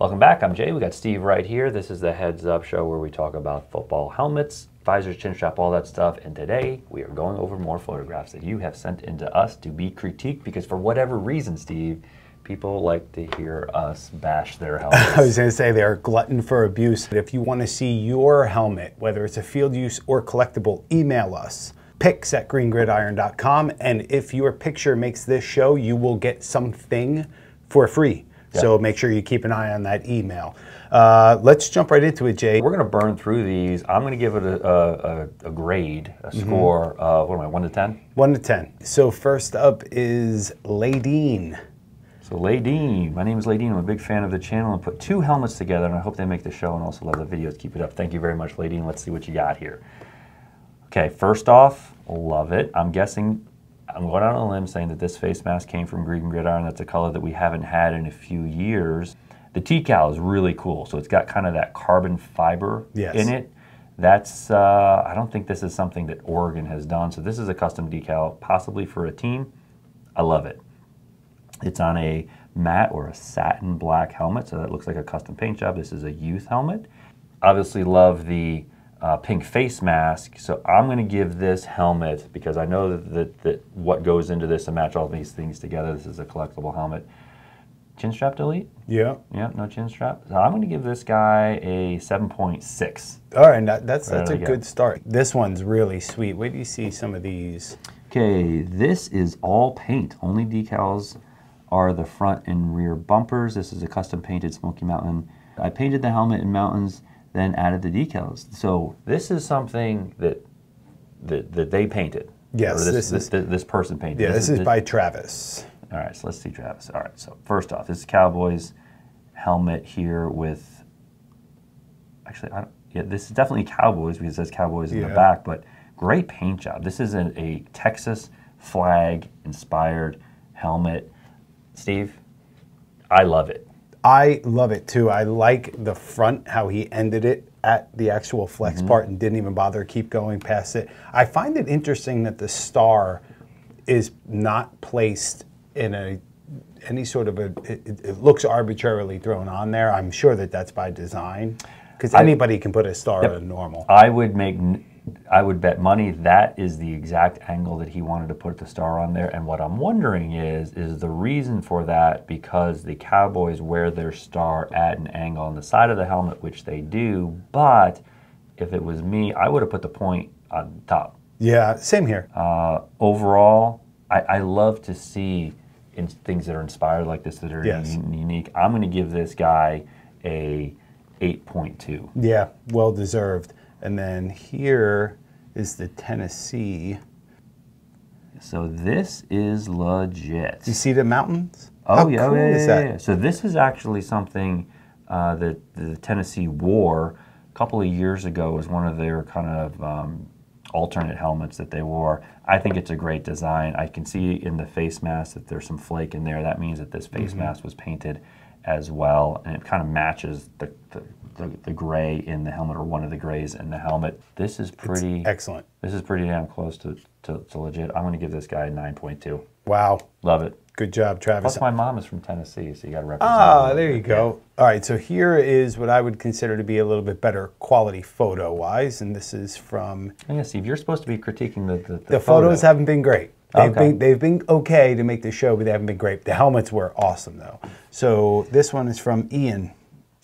Welcome back. I'm Jay. We got Steve right here. This is the Heads Up Show where we talk about football helmets, visors, chin strap, all that stuff. And today we are going over more photographs that you have sent into us to be critiqued because for whatever reason, Steve, people like to hear us bash their helmets. I was going to say they're a glutton for abuse. If you want to see your helmet, whether it's a field use or collectible, email us. pics@greengridiron.com, and if your picture makes this show, you will get something for free. Yep. So make sure you keep an eye on that email. Let's jump right into it, Jay. We're going to burn through these. I'm going to give it a grade, a score of, what am I, 1 to 10? 1 to 10. So first up is Ladine. So Ladine, my name is Ladine. I'm a big fan of the channel and put 2 helmets together, and I hope they make the show and also love the videos. Keep it up. Thank you very much, Ladine. Let's see what you got here. Okay, first off, love it. I'm guessing, I'm going out on a limb saying that this face mask came from Gridiron. That's a color that we haven't had in a few years. The decal is really cool. So it's got kind of that carbon fiber in it. That's, I don't think this is something that Oregon has done. So this is a custom decal, possibly for a team. I love it. It's on a matte or a satin black helmet, so that looks like a custom paint job. This is a youth helmet. Obviously love the pink face mask, so I'm going to give this helmet, because I know that what goes into this to match all these things together, this is a collectible helmet. Chin strap delete? Yeah. Yeah, no chin strap. So I'm going to give this guy a 7.6. All right, that's a good start. This one's really sweet. Wait till you see some of these. Okay, this is all paint. Only decals are the front and rear bumpers. This is a custom painted Smoky Mountain. I painted the helmet in mountains, then added the decals. So this is something that they painted. Yes, this person painted. Yeah, this is by Travis. All right, so let's see Travis. All right, so first off, this is Cowboys helmet here with, actually, this is definitely Cowboys because it says Cowboys in the back, but great paint job. This is a Texas flag inspired helmet. Steve, I love it. I love it too. I like the front, how he ended it at the actual flex part and didn't even bother to keep going past it. I find it interesting that the star is not placed in any sort of it looks arbitrarily thrown on there. I'm sure that that's by design, because anybody can put a star on a normal. I would bet money that is the exact angle that he wanted to put the star on there. And what I'm wondering is the reason for that because the Cowboys wear their star at an angle on the side of the helmet, which they do. But if it was me, I would have put the point on top. Yeah, same here. Overall, I love to see things that are inspired like this that are unique. I'm going to give this guy a 8.2. Yeah, well deserved. And then here is the Tennessee. So this is legit. You see the mountains? Oh, How cool is that? Yeah. So this is actually something that the Tennessee wore a couple of years ago. It was one of their kind of alternate helmets that they wore. I think it's a great design. I can see in the face mask that there's some flake in there. That means that this face mask was painted as well, and it kind of matches the gray in the helmet, or one of the grays in the helmet. This is pretty excellent. This is pretty damn close to legit. I'm going to give this guy a 9.2. Wow, love it. Good job, Travis. Plus, my mom is from Tennessee, so you got to represent. Ah, there you go. All right, so here is what I would consider to be a little bit better quality photo-wise, and this is from. I'm gonna see if you're supposed to be critiquing the photos haven't been great. They've been okay to make the show, but they haven't been great. The helmets were awesome, though. So this one is from Ian.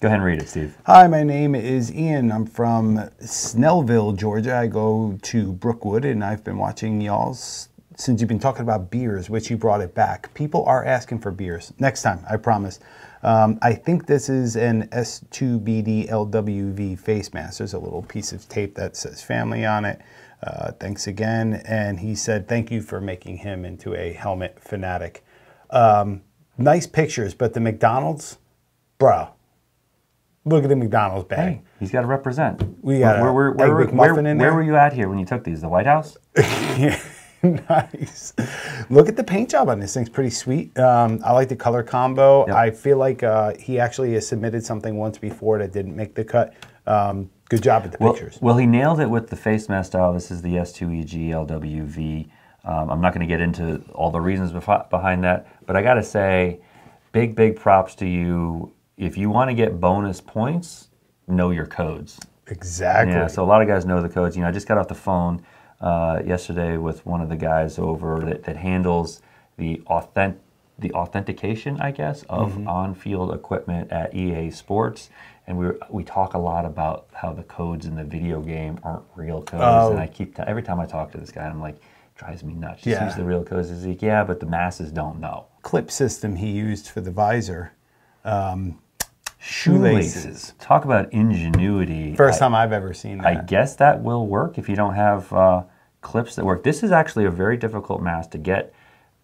Go ahead and read it, Steve. Hi, my name is Ian. I'm from Snellville, Georgia. I go to Brookwood, and I've been watching y'all's since you've been talking about beers, which you brought it back. People are asking for beers. Next time, I promise. I think this is an S2BD LWV face mask. There's a little piece of tape that says family on it. Thanks again. And he said, thank you for making him into a helmet fanatic. Nice pictures, but the McDonald's, bro. Look at the McDonald's bag. Hey, he's got to represent. We got where were you at here when you took these? The White House? Yeah. Nice. Look at the paint job on this thing's pretty sweet. I like the color combo. Yep. I feel like he actually has submitted something once before that didn't make the cut. Good job at the pictures. Well, he nailed it with the face mask style. This is the S2EG LWV. I'm not going to get into all the reasons behind that, but I got to say, big props to you. if you want to get bonus points, know your codes. Exactly. Yeah, so a lot of guys know the codes. You know, I just got off the phone yesterday with one of the guys over that handles the authentication, I guess, of on-field equipment at EA Sports. And we talk a lot about how the codes in the video game aren't real codes. And I keep every time I talk to this guy, I'm like, drives me nuts. Just use the real codes. He's like, yeah, but the masses don't know. Clip system he used for the visor. Shoelaces. Talk about ingenuity. First time I've ever seen that. I guess that will work if you don't have clips that work. This is actually a very difficult mask to get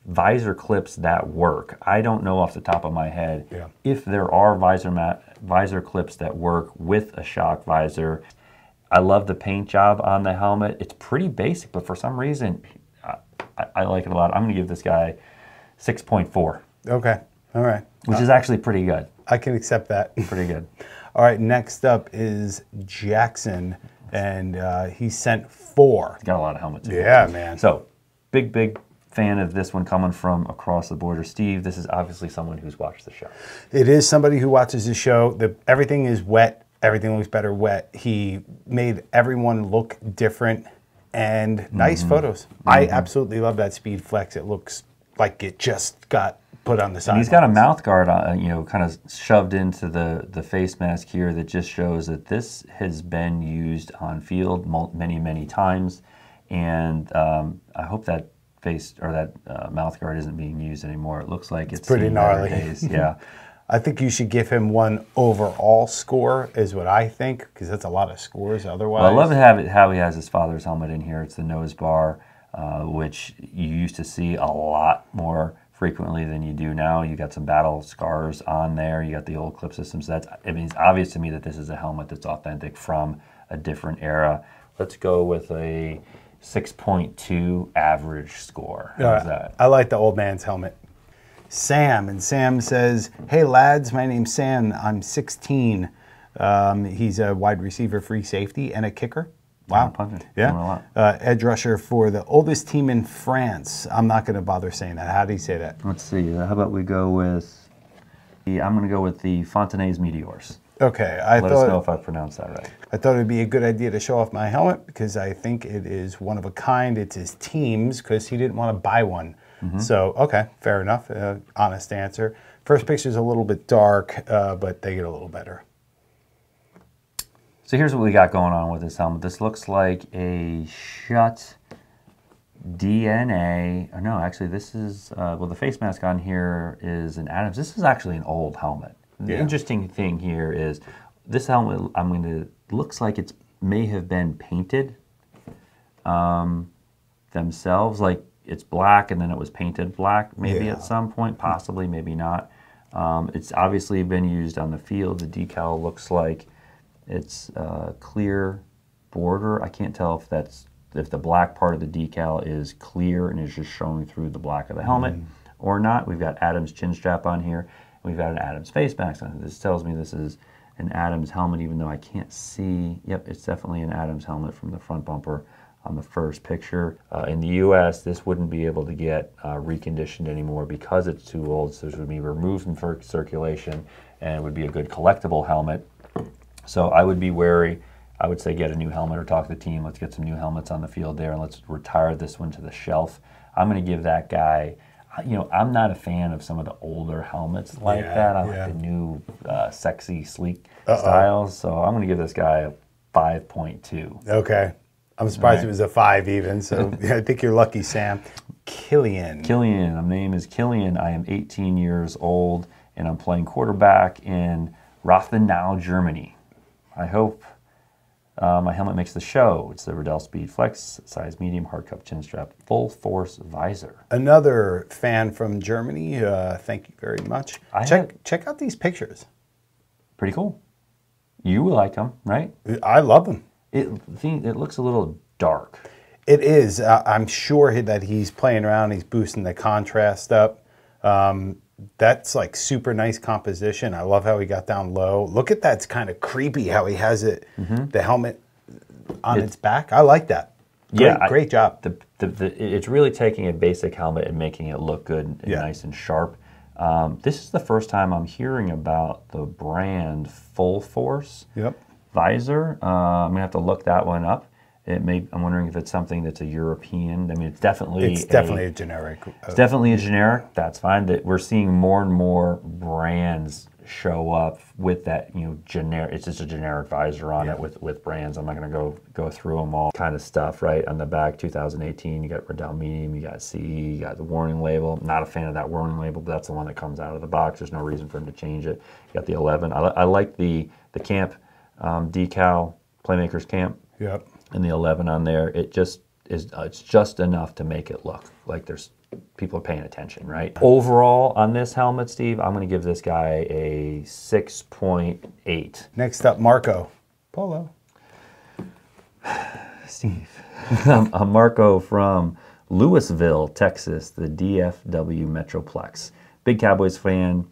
visor clips that work. I don't know off the top of my head if there are visor clips that work with a shock visor. I love the paint job on the helmet. It's pretty basic, but for some reason, I like it a lot. I'm going to give this guy 6.4. Okay. All right. Which is actually pretty good. I can accept that. Pretty good. All right. Next up is Jackson, and he sent 4. He's got a lot of helmets. Yeah, man. So, big fan of this one coming from across the border. Steve, this is obviously someone who's watched the show. It is somebody who watches the show. Everything is wet. Everything looks better wet. He made everyone look different and nice photos. I absolutely love that Speed Flex. It looks like it just got put on the side. And he's got a mouth guard, kind of shoved into the face mask here that just shows that this has been used on field many times. And I hope that mouth guard isn't being used anymore. It looks like it's pretty gnarly. Yeah. I think you should give him 1 overall score, is what I think, because that's a lot of scores otherwise. Well, I love how he has his father's helmet in here. It's the nose bar, which you used to see a lot more frequently than you do now. You got some battle scars on there. You got the old clip system. So it's obvious to me that this is a helmet that's authentic from a different era. Let's go with a 6.2 average score. How's that? I like the old man's helmet. Sam, and Sam says, "Hey lads, my name's Sam. I'm 16. He's a wide receiver, free safety, and a kicker. Wow. Yeah. Edge rusher for the oldest team in France. I'm not going to bother saying that. How do you say that? Let's see. How about we go with I'm going to go with the Fontenay's Meteors. Okay. Let us know if I pronounced that right. I thought it would be a good idea to show off my helmet because I think it is one of a kind. It's his team's because he didn't want to buy one. So, okay, fair enough. Honest answer. First picture's a little bit dark, but they get a little better. So here's what we got going on with this helmet. This looks like a Schutt DNA. Oh, no, actually, this is, the face mask on here is an Adams. This is actually an old helmet. The interesting thing here is this helmet, looks like it may have been painted themselves. Like, it's black and then it was painted black maybe at some point, possibly, maybe not. It's obviously been used on the field. The decal looks like it's clear border. I can't tell if the black part of the decal is clear and is just showing through the black of the helmet or not. We've got Adams chin strap on here. We've got an Adams face mask on. This tells me this is an Adams helmet, even though I can't see. Yep, it's definitely an Adams helmet from the front bumper on the first picture. In the U.S., this wouldn't be able to get reconditioned anymore because it's too old, so this would be removed from circulation and it would be a good collectible helmet. So I would be wary. I would say get a new helmet or talk to the team. Let's get some new helmets on the field there and let's retire this one to the shelf. I'm going to give that guy, I'm not a fan of some of the older helmets like that. I like the new sexy, sleek styles. So I'm going to give this guy a 5.2. Okay. I'm surprised it was a 5 even, so I think you're lucky, Sam. Killian. Killian. My name is Killian. I am 18 years old, and I'm playing quarterback in Rothenau, Germany. I hope my helmet makes the show. It's the Riddell Speed Flex, size medium, hard cup chin strap, full force visor. Another fan from Germany. Thank you very much. Check out these pictures. Pretty cool. You will like them, right? I love them. It looks a little dark. It is. I'm sure that he's playing around. He's boosting the contrast up. That's like super nice composition. I love how he got down low. Look at that. It's kind of creepy how he has it, the helmet on its back. I like that. Great job. It's really taking a basic helmet and making it look good and nice and sharp. This is the first time I'm hearing about the brand Full Force visor. I'm gonna have to look that one up. I'm wondering if it's something that's a European. I mean, it's definitely a generic. It's definitely a generic. That's fine. That we're seeing more and more brands show up with that, generic. It's just a generic visor on it with brands. I'm not going to go through them all. Kind of stuff, right? On the back, 2018, you got Riddell Medium, you got CE, you got the warning label. Not a fan of that warning label, but that's the one that comes out of the box. There's no reason for them to change it. You got the 11. I like the camp decal, Playmakers Camp. Yep. And the 11 on there, it just is. It's just enough to make it look like there's people are paying attention, right? Overall, on this helmet, Steve, I'm going to give this guy a 6.8. Next up, Marco Polo. Steve, I'm Marco from Louisville, Texas, the DFW Metroplex. Big Cowboys fan,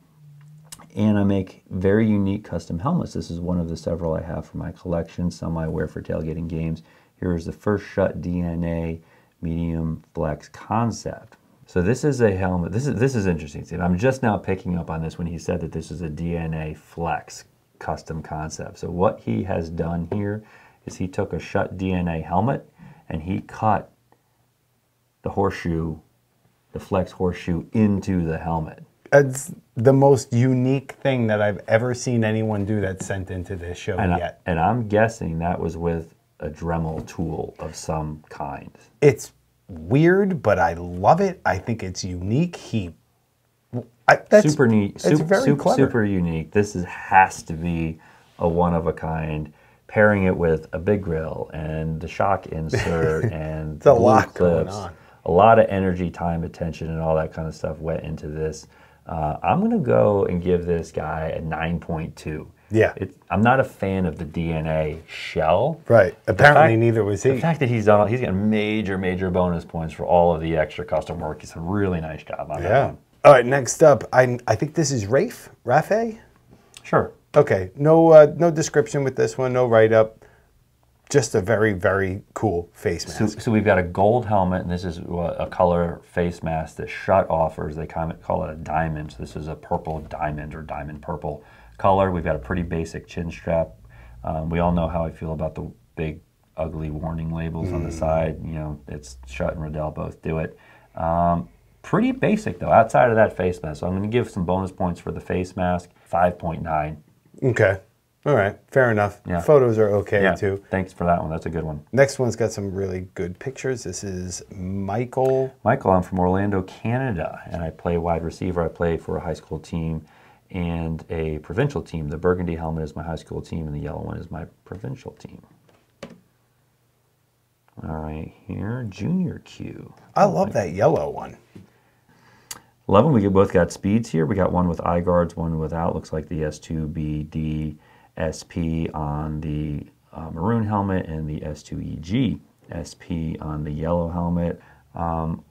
and I make very unique custom helmets. This is one of the several I have for my collection. Some I wear for tailgating games. Here is the first shut DNA medium flex concept. So this is a helmet. This is interesting, Steve. I'm just now picking up on this when he said that this is a DNA flex custom concept. So what he has done here is he took a shut DNA helmet and he cut the horseshoe, the flex horseshoe, into the helmet. It's the most unique thing that I've ever seen anyone do that's sent into this show yet. And I'm guessing that was with a Dremel tool of some kind. It's weird, but I love it. I think it's unique. That's super neat. It's very clever. Super unique. This has to be a one of a kind. Pairing it with a big grill and the shock insert and it's a lot going on. A lot of energy, time, attention, and all that kind of stuff went into this. I'm going to go and give this guy a 9.2. Yeah. I'm not a fan of the DNA shell. Right. Apparently neither was he. The fact that he's getting major bonus points for all of the extra custom work. He's a really nice job on that one. All right, next up, I think this is Rafe? Sure. Okay, no description with this one, no write-up. Just a very cool face mask. So we've got a gold helmet, and this is a color face mask that Schutt offers. They call it a diamond. So this is a purple diamond or diamond purple color. We've got a pretty basic chin strap. We all know how I feel about the big, ugly warning labels on the side. It's Schutt and Riddell both do it. Pretty basic, though, outside of that face mask. So I'm going to give some bonus points for the face mask, 5.9. Okay. All right. Fair enough. Yeah. Photos are okay, too. Thanks for that one. That's a good one. Next one's got some really good pictures. This is Michael. Michael, I'm from Orlando, Canada, and I play wide receiver. I play for a high school team and a provincial team. The burgundy helmet is my high school team, and the yellow one is my provincial team. All right, here, Junior Q. I love that yellow one. 11, we both got speeds here. We got one with eye guards, one without. Looks like the S2BD SP on the maroon helmet and the S2EG SP on the yellow helmet.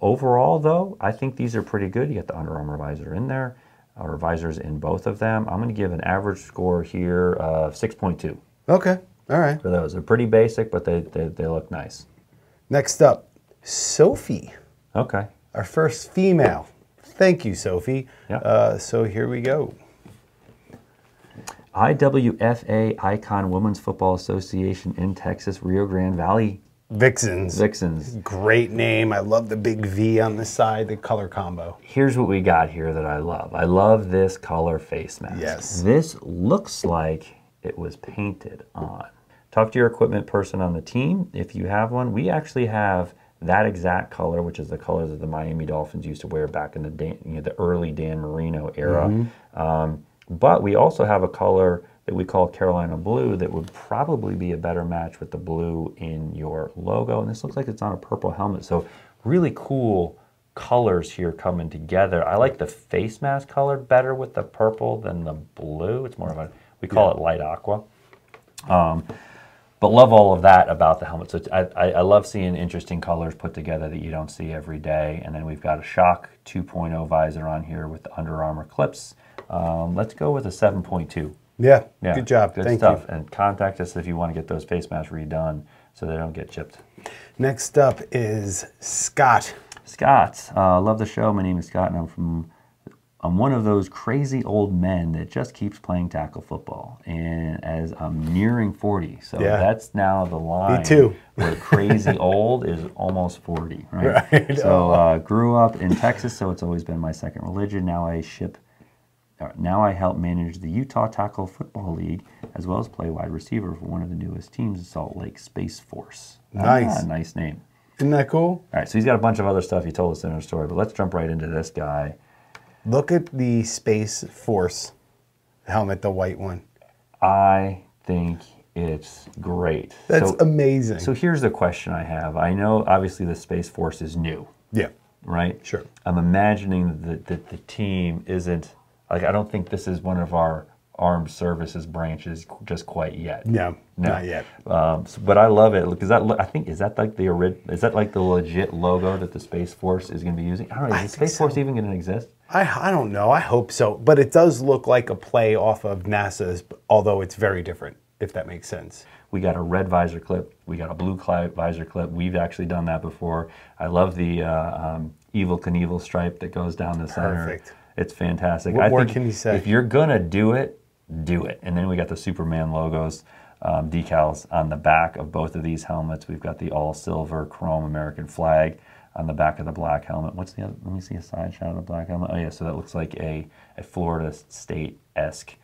Overall, though, I think these are pretty good. You got the Under Armour visor in there, or visors in both of them. I'm going to give an average score here of 6.2. Okay, all right. For those. They're pretty basic, but they look nice. Next up, Sophie. Okay. Our first female. Thank you, Sophie. Yeah. So here we go. IWFA Icon Women's Football Association in Texas, Rio Grande Valley. Vixens. Great name. I love the big V on the side, the color combo. Here's what we got here that I love. I love this color face mask. Yes. This looks like it was painted on. Talk to your equipment person on the team. If you have one, we actually have that exact color, which is the color that the Miami Dolphins used to wear back in the early Dan Marino era. But we also have a color that we call Carolina Blue that would probably be a better match with the blue in your logo. And this looks like it's on a purple helmet. So really cool colors here coming together. I like the face mask color better with the purple than the blue. It's more of we call it light aqua. But love all of that about the helmet. So I love seeing interesting colors put together that you don't see every day. And then we've got a Shock 2.0 visor on here with the Under Armour clips. Let's go with a 7.2. Yeah, good job. Good Thank stuff. you. And contact us if you want to get those face masks redone so they don't get chipped. Next up is Scott. Scott, love the show. My name is Scott, and I'm from I'm one of those crazy old men that just keeps playing tackle football. And as I'm nearing 40, so that's now the line. Me too. Where crazy old is almost 40, right? So grew up in Texas, so it's always been my second religion. Now I help manage the Utah Tackle Football League, as well as play wide receiver for one of the newest teams, Salt Lake Space Force. Nice. Nice name. Isn't that cool? All right, so he's got a bunch of other stuff he told us in our story, but let's jump right into this guy. Look at the Space Force helmet, the white one. I think it's great. That's amazing. So here's the question I have. I know, obviously, the Space Force is new. Yeah. Right? Sure. I'm imagining that the team isn't, like, I don't think this is one of our armed services branches just quite yet. No, not yet. But I love it because I think is that like the legit logo that the Space Force is going to be using? I don't know. Is the Space Force even going to exist? I don't know. I hope so. But it does look like a play off of NASA's, although it's very different, if that makes sense. We got a red visor clip. We got a blue visor clip. We've actually done that before. I love the Evel Knievel stripe that goes down the center. Perfect. It's fantastic. What more can you say? If you're going to do it, do it. And then we got the Superman logos, decals on the back of both of these helmets. We've got the all-silver chrome American flag on the back of the black helmet. What's the other? Let me see a side shot of the black helmet. Oh, yeah, so that looks like a Florida State-esque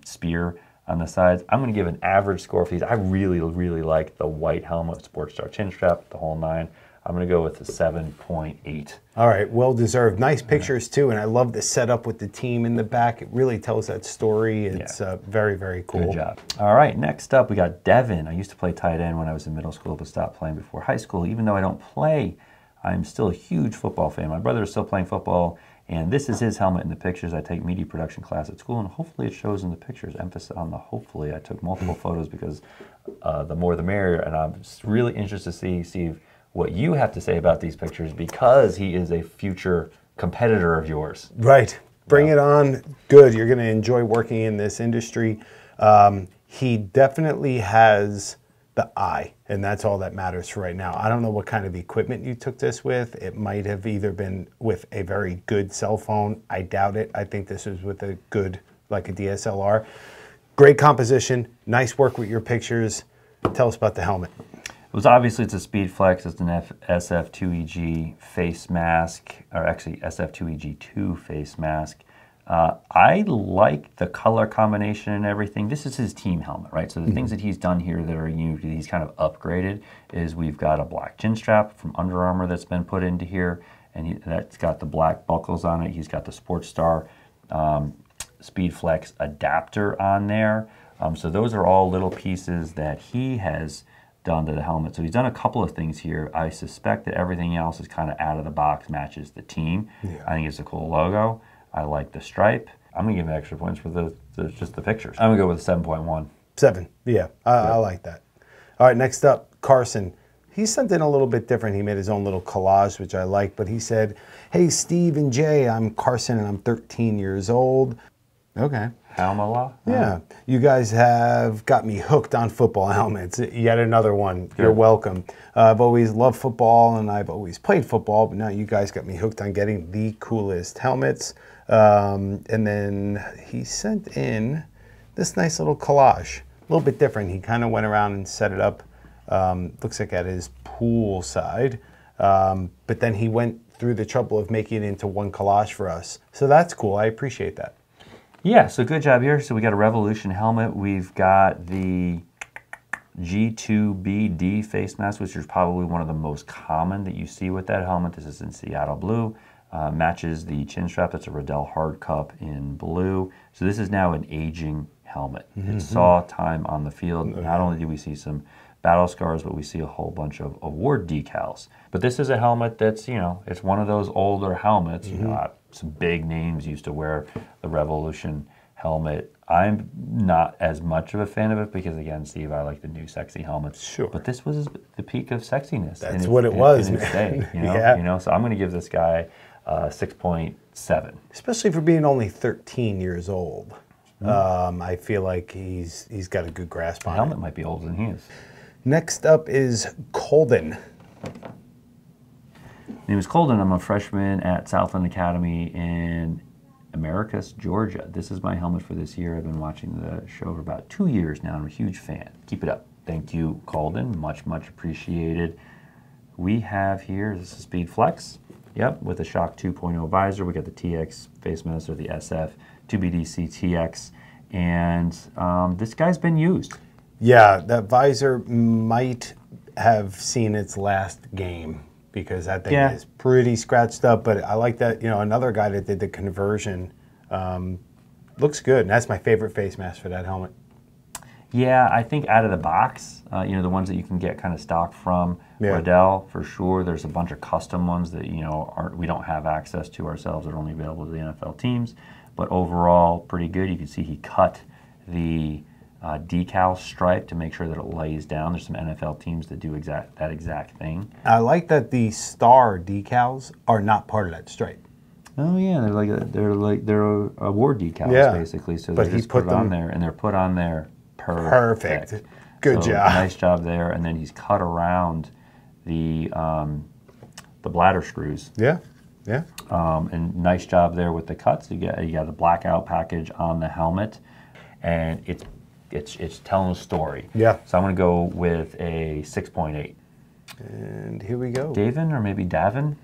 spear on the sides. I'm going to give an average score for these. I really, really like the white helmet, Sports Star chin strap, the whole nine. I'm going to go with a 7.8. All right, well deserved. Nice pictures too, and I love the setup with the team in the back. It really tells that story. It's very, very cool. Good job. All right, next up we got Davin. I used to play tight end when I was in middle school, but stopped playing before high school. Even though I don't play, I'm still a huge football fan. My brother is still playing football, and this is his helmet in the pictures. I take media production class at school, and hopefully it shows in the pictures. Emphasis on the hopefully. I took multiple photos because the more the merrier, and I'm just really interested to see, Steve, what you have to say about these pictures because he is a future competitor of yours. Right. Bring it on. Good. You're going to enjoy working in this industry. He definitely has the eye, and that's all that matters for right now. I don't know what kind of equipment you took this with. It might have either been with a very good cell phone. I doubt it. I think this was with a good, like a DSLR. Great composition. Nice work with your pictures. Tell us about the helmet. Obviously it's a Speed Flex. It's an SF2EG face mask, or actually SF2EG2 face mask. I like the color combination and everything. This is his team helmet, right? So the things that he's done here that are unique, he's kind of upgraded, is we've got a black chin strap from Under Armour that's been put into here, and that's got the black buckles on it. He's got the Sports Star Speed Flex adapter on there. So those are all little pieces that he has done to the helmet. So he's done a couple of things here. I suspect that everything else is kind of out of the box, matches the team. Yeah. I think it's a cool logo. I like the stripe. I'm gonna give him extra points for just the pictures. I'm gonna go with a 7.1. 7, yeah, I like that. All right, next up, Carson. He sent in a little bit different. He made his own little collage, which I like, but he said, "Hey, Steve and Jay, I'm Carson and I'm 13 years old." Okay. Helmala? Yeah. You guys have got me hooked on football helmets. Yet another one. Good. You're welcome. I've always loved football and I've always played football, but now you guys got me hooked on getting the coolest helmets. And then he sent in this nice little collage. A little bit different. He kind of went around and set it up, looks like at his pool side. But then he went through the trouble of making it into one collage for us. So that's cool. I appreciate that. Yeah, so good job here. So we got a Revolution helmet. We've got the G2BD face mask, which is probably one of the most common that you see with that helmet. This is in Seattle blue. Matches the chin strap. That's a Riddell hard cup in blue. So this is now an aging helmet. It saw time on the field. Not only do we see some battle scars, but we see a whole bunch of award decals. But this is a helmet that's, you know, it's one of those older helmets. You know, some big names used to wear the Revolution helmet. I'm not as much of a fan of it because, again, Steve, I like the new sexy helmets. Sure. But this was the peak of sexiness. That's what it was, in its day, you know? Yeah. You know, so I'm going to give this guy 6.7. Especially for being only 13 years old. I feel like he's got a good grasp on it. The helmet might be older than he is. Next up is Colvin. My name is Colvin. I'm a freshman at Southland Academy, and Americus, Georgia. This is my helmet for this year. I've been watching the show for about 2 years now. I'm a huge fan. Keep it up. Thank you, Colvin. Much, much appreciated. We have here, this is Speed Flex. Yep, with the Shock 2.0 visor. We got the TX face mask, or the SF 2BDC TX. And this guy's been used. Yeah, that visor might have seen its last game, because that thing is pretty scratched up. But I like that, you know, another guy that did the conversion looks good. And that's my favorite face mask for that helmet. Yeah, I think out of the box, you know, the ones that you can get kind of stock from Riddell, for sure. There's a bunch of custom ones that, you know, we don't have access to ourselves. They're only available to the NFL teams. But overall, pretty good. You can see he cut the decal stripe to make sure that it lays down. There's some NFL teams that do that exact thing. I like that the star decals are not part of that stripe. Oh yeah, they're award decals basically. So they just put it on there, and they're put on there perfect. Good job. Nice job there. And then he's cut around the bladder screws. Yeah. And nice job there with the cuts. You got the blackout package on the helmet, and it's telling a story. Yeah. So I'm going to go with a 6.8. And here we go. Davin, or maybe Davin?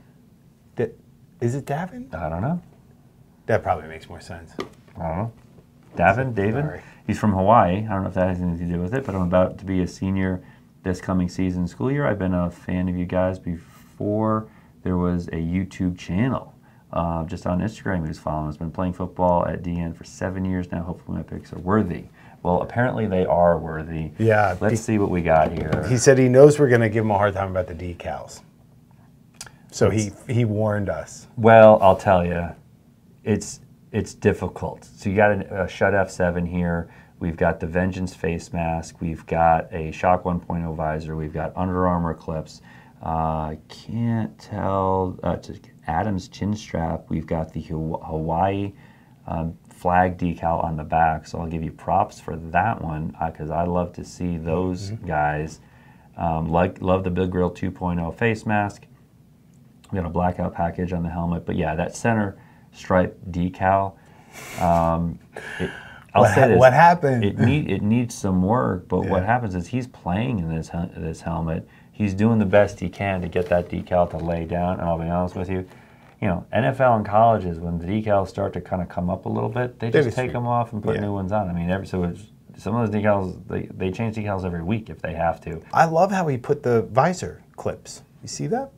Is it Davin? I don't know. That probably makes more sense. I don't know. Davin? Sorry. He's from Hawaii. I don't know if that has anything to do with it, but I'm about to be a senior this coming season school year. I've been a fan of you guys before there was a YouTube channel. Just on Instagram, he was following us. Been playing football at DN for 7 years now. Hopefully my picks are worthy. Well, apparently they are worthy. Yeah. Let's see what we got here. He said he knows we're going to give him a hard time about the decals. So he warned us. Well, I'll tell you, it's difficult. So you got a Shut F7 here. We've got the Vengeance face mask. We've got a Shock 1.0 visor. We've got Under Armour clips. I can't tell. Adam's chin strap. We've got the Hawaii flag decal on the back. So I'll give you props for that one, because I love to see those guys. Love the Big Grill 2.0 face mask. We got a blackout package on the helmet. But yeah, that center stripe decal. What happened? It needs some work, but what happens is he's playing in this helmet. He's doing the best he can to get that decal to lay down. And I'll be honest with you, you know, NFL and colleges, when the decals start to kind of come up a little bit, they just take them off and put new ones on. I mean, some of those decals, they change decals every week if they have to. I love how he put the visor clips. You see that?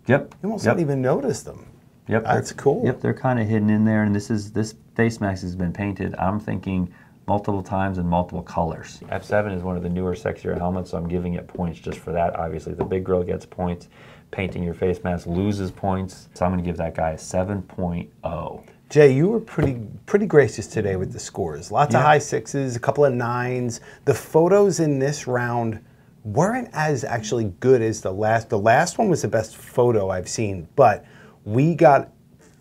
Yep. You almost don't even notice them. Yep, that's cool. Yep, they're kind of hidden in there, and this face mask has been painted, I'm thinking, multiple times in multiple colors. F7 is one of the newer, sexier helmets, so I'm giving it points just for that. Obviously, the Big Grill gets points. Painting your face mask loses points, so I'm going to give that guy a 7.0. Jay, you were pretty gracious today with the scores. Lots of high sixes, a couple of nines. The photos in this round weren't as actually good as the last. The last one was the best photo I've seen, but we got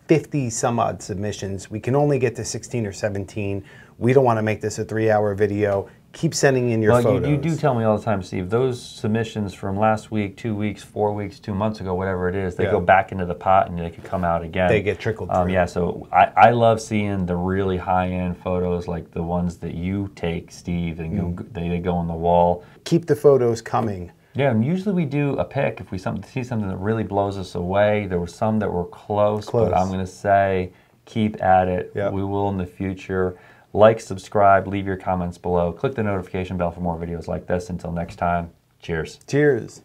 50 some odd submissions. We can only get to 16 or 17. We don't want to make this a 3-hour video. Keep sending in your photos. You do tell me all the time, Steve, those submissions from last week, 2 weeks, 4 weeks, 2 months ago, whatever it is, they go back into the pot and they could come out again. They get trickled through. Yeah, so I love seeing the really high-end photos like the ones that you take, Steve, and they go on the wall. Keep the photos coming. Yeah, and usually we do a pick if we see something that really blows us away. There were some that were close. But I'm going to say keep at it. Yep. We will in the future. Like, subscribe, leave your comments below. Click the notification bell for more videos like this. Until next time, cheers. Cheers.